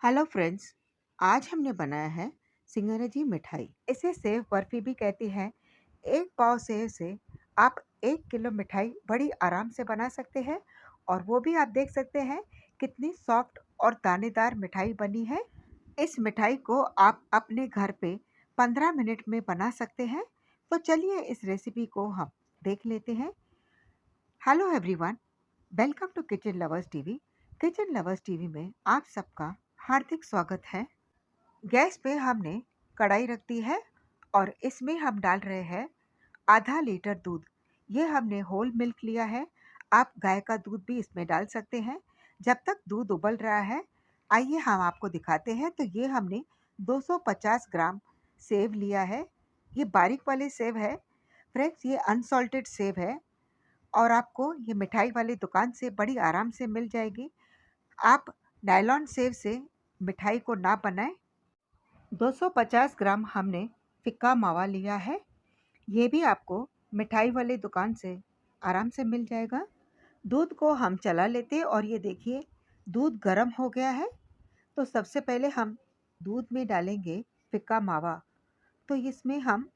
Hello friends. आज हमने बनाया है सिंगरेजी मिठाई। इसे सेव बर्फी भी कहती है। एक पाव सेव से आप 1 किलो मिठाई बड़ी आराम से बना सकते हैं और वो भी आप देख सकते हैं कितनी सॉफ्ट और दानेदार मिठाई बनी है। इस मिठाई को आप अपने घर पे 15 मिनट में बना सकते हैं। तो चलिए इस रेसिपी को हम देख लेते हैं। Hello everyone, welcome to kitchen lovers TV. Kitchen lovers TV में आप सबका हार्दिक स्वागत है। गैस पे हमने कढ़ाई रख दी है और इसमें हम डाल रहे हैं आधा लीटर दूध। ये हमने होल मिल्क लिया है। आप गाय का दूध भी इसमें डाल सकते हैं। जब तक दूध उबल रहा है, आइए हम आपको दिखाते हैं। तो ये हमने 250 ग्राम सेव लिया है। ये बारीक वाले सेव है फ्रेंड्स, ये अनसॉल्टेड सेव है और आपको ये मिठाई वाली दुकान से बड़ी आराम से मिल जाएगी। आप नायलॉन सेव से मिठाई को ना बनाएं। 250 ग्राम हमने फिक्का मावा लिया है। ये भी आपको मिठाई वाली दुकान से आराम से मिल जाएगा। दूध को हम चला लेते हैं और ये देखिए दूध गर्म हो गया है। तो सबसे पहले हम दूध में डालेंगे फिक्का मावा। तो इसमें हम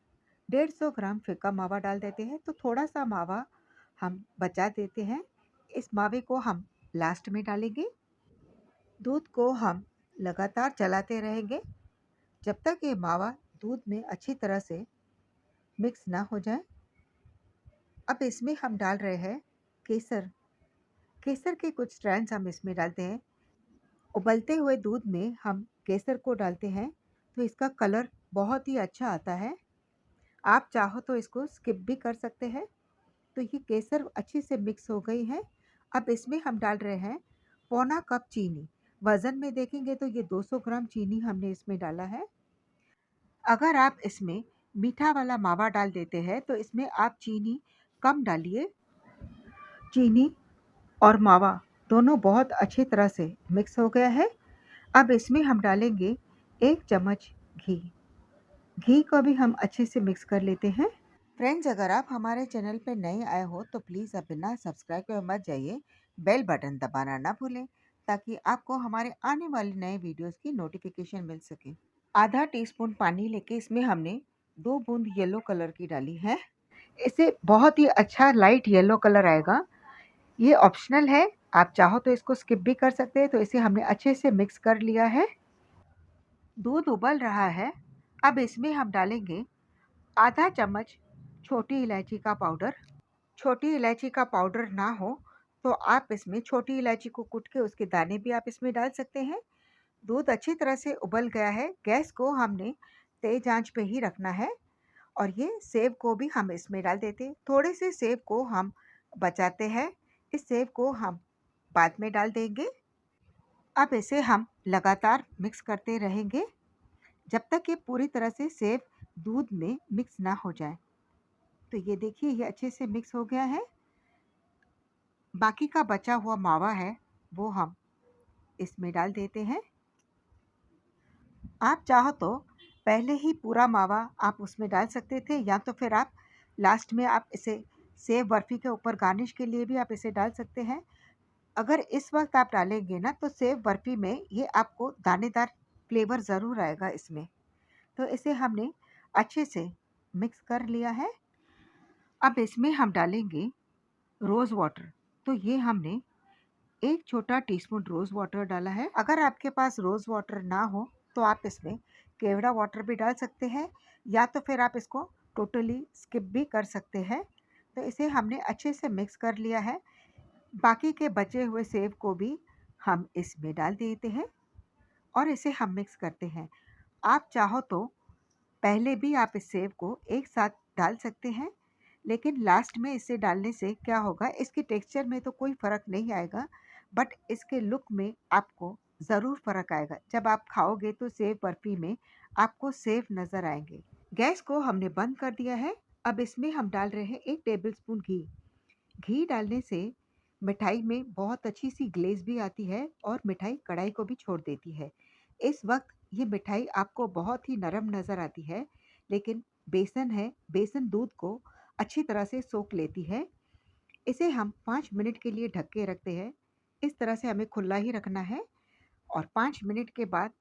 150 ग्राम फिक्का मावा डाल देते हैं। तो थोड़ा सा मावा हम बचा देते हैं। इस मावे को हम लास्ट में डालेंगे। दूध को हम लगातार चलाते रहेंगे जब तक ये मावा दूध में अच्छी तरह से मिक्स ना हो जाए। अब इसमें हम डाल रहे हैं केसर। केसर के कुछ स्ट्रैंड्स हम इसमें डालते हैं। उबलते हुए दूध में हम केसर को डालते हैं तो इसका कलर बहुत ही अच्छा आता है। आप चाहो तो इसको स्किप भी कर सकते हैं। तो ये केसर अच्छे से मिक्स हो गई है। अब इसमें हम डाल रहे हैं पौना कप चीनी। वज़न में देखेंगे तो ये 200 ग्राम चीनी हमने इसमें डाला है। अगर आप इसमें मीठा वाला मावा डाल देते हैं तो इसमें आप चीनी कम डालिए। चीनी और मावा दोनों बहुत अच्छी तरह से मिक्स हो गया है। अब इसमें हम डालेंगे 1 चम्मच घी। घी को भी हम अच्छे से मिक्स कर लेते हैं। फ्रेंड्स, अगर आप हमारे चैनल पर नए आए हो तो प्लीज़ अब बिना सब्सक्राइब के मत जाइए। बेल बटन दबाना ना भूलें ताकि आपको हमारे आने वाले नए वीडियोस की नोटिफिकेशन मिल सके। आधा टीस्पून पानी लेके इसमें हमने 2 बूंद येलो कलर की डाली है। इससे बहुत ही अच्छा लाइट येलो कलर आएगा। ये ऑप्शनल है, आप चाहो तो इसको स्किप भी कर सकते हैं। तो इसे हमने अच्छे से मिक्स कर लिया है। दूध उबल रहा है। अब इसमें हम डालेंगे आधा चम्मच छोटी इलायची का पाउडर। छोटी इलायची का पाउडर ना हो तो आप इसमें छोटी इलायची को कूट के उसके दाने भी आप इसमें डाल सकते हैं। दूध अच्छी तरह से उबल गया है। गैस को हमने तेज आंच पे ही रखना है और ये सेव को भी हम इसमें डाल देते हैं। थोड़े से सेव को हम बचाते हैं। इस सेव को हम बाद में डाल देंगे। अब इसे हम लगातार मिक्स करते रहेंगे जब तक ये पूरी तरह से सेव दूध में मिक्स ना हो जाए। तो ये देखिए ये अच्छे से मिक्स हो गया है। बाकी का बचा हुआ मावा है वो हम इसमें डाल देते हैं। आप चाहो तो पहले ही पूरा मावा आप उसमें डाल सकते थे या तो फिर आप लास्ट में आप इसे सेव बर्फ़ी के ऊपर गार्निश के लिए भी आप इसे डाल सकते हैं। अगर इस वक्त आप डालेंगे ना तो सेव बर्फ़ी में ये आपको दानेदार फ्लेवर ज़रूर आएगा इसमें। तो इसे हमने अच्छे से मिक्स कर लिया है। अब इसमें हम डालेंगे रोज़ वाटर। तो ये हमने 1 छोटा टीस्पून रोज़ वाटर डाला है। अगर आपके पास रोज़ वाटर ना हो तो आप इसमें केवड़ा वाटर भी डाल सकते हैं या तो फिर आप इसको टोटली स्किप भी कर सकते हैं। तो इसे हमने अच्छे से मिक्स कर लिया है। बाकी के बचे हुए सेव को भी हम इसमें डाल देते हैं और इसे हम मिक्स करते हैं। आप चाहो तो पहले भी आप इस सेव को एक साथ डाल सकते हैं, लेकिन लास्ट में इसे डालने से क्या होगा, इसके टेक्सचर में तो कोई फ़र्क नहीं आएगा, बट इसके लुक में आपको ज़रूर फ़र्क आएगा। जब आप खाओगे तो सेव बर्फ़ी में आपको सेव नज़र आएँगे। गैस को हमने बंद कर दिया है। अब इसमें हम डाल रहे हैं 1 टेबलस्पून घी। घी डालने से मिठाई में बहुत अच्छी सी ग्लेज़ भी आती है और मिठाई कढ़ाई को भी छोड़ देती है। इस वक्त ये मिठाई आपको बहुत ही नरम नज़र आती है, लेकिन बेसन है, बेसन दूध को अच्छी तरह से सोख लेती है। इसे हम 5 मिनट के लिए ढक के रखते हैं। इस तरह से हमें खुला ही रखना है और 5 मिनट के बाद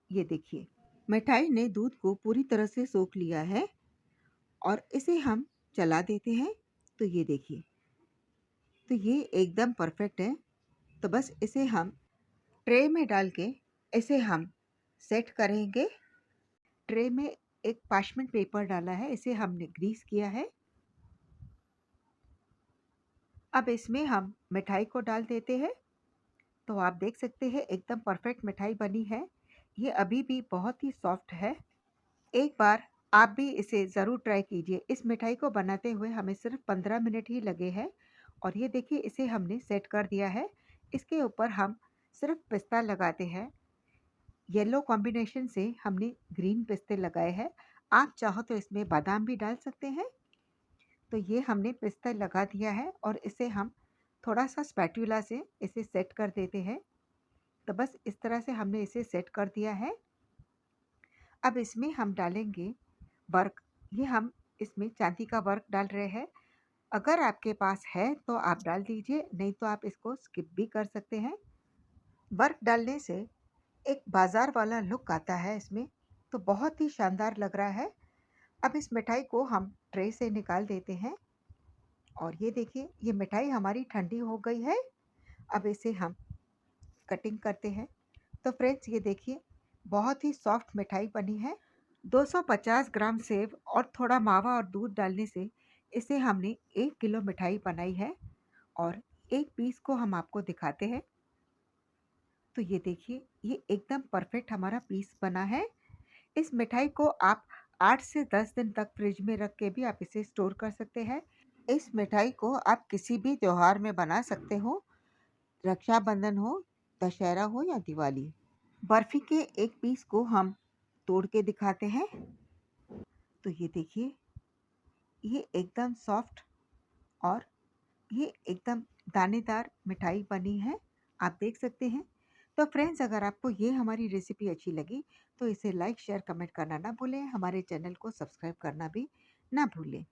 ये देखिए मिठाई ने दूध को पूरी तरह से सोख लिया है और इसे हम चला देते हैं। तो ये देखिए, तो ये एकदम परफेक्ट है। तो बस इसे हम ट्रे में डाल के इसे हम सेट करेंगे। ट्रे में एक पार्चमेंट पेपर डाला है, इसे हमने ग्रीस किया है। अब इसमें हम मिठाई को डाल देते हैं। तो आप देख सकते हैं एकदम परफेक्ट मिठाई बनी है। ये अभी भी बहुत ही सॉफ्ट है। एक बार आप भी इसे ज़रूर ट्राई कीजिए। इस मिठाई को बनाते हुए हमें सिर्फ 15 मिनट ही लगे हैं। और ये देखिए इसे हमने सेट कर दिया है। इसके ऊपर हम सिर्फ पिस्ता लगाते हैं। येलो कॉम्बिनेशन से हमने ग्रीन पिस्ते लगाए हैं। आप चाहो तो इसमें बादाम भी डाल सकते हैं। तो ये हमने पिस्ता लगा दिया है और इसे हम थोड़ा सा स्पैटुला से इसे सेट कर देते हैं। तो बस इस तरह से हमने इसे सेट कर दिया है। अब इसमें हम डालेंगे वर्क। ये हम इसमें चांदी का वर्क डाल रहे हैं। अगर आपके पास है तो आप डाल दीजिए, नहीं तो आप इसको स्किप भी कर सकते हैं। वर्क डालने से एक बाजार वाला लुक आता है इसमें, तो बहुत ही शानदार लग रहा है। अब इस मिठाई को हम ट्रे से निकाल देते हैं और ये देखिए ये मिठाई हमारी ठंडी हो गई है। अब इसे हम कटिंग करते हैं। तो फ्रेंड्स ये देखिए बहुत ही सॉफ्ट मिठाई बनी है। 250 ग्राम सेव और थोड़ा मावा और दूध डालने से इसे हमने 1 किलो मिठाई बनाई है। और एक पीस को हम आपको दिखाते हैं। तो ये देखिए ये एकदम परफेक्ट हमारा पीस बना है। इस मिठाई को आप 8 से 10 दिन तक फ्रिज में रख के भी आप इसे स्टोर कर सकते हैं। इस मिठाई को आप किसी भी त्योहार में बना सकते हो, रक्षाबंधन हो, दशहरा हो या दिवाली। बर्फी के एक पीस को हम तोड़ के दिखाते हैं। तो ये देखिए ये एकदम सॉफ्ट और ये एकदम दानेदार मिठाई बनी है, आप देख सकते हैं। तो फ्रेंड्स अगर आपको ये हमारी रेसिपी अच्छी लगी तो इसे लाइक शेयर कमेंट करना ना भूलें। हमारे चैनल को सब्सक्राइब करना भी ना भूलें।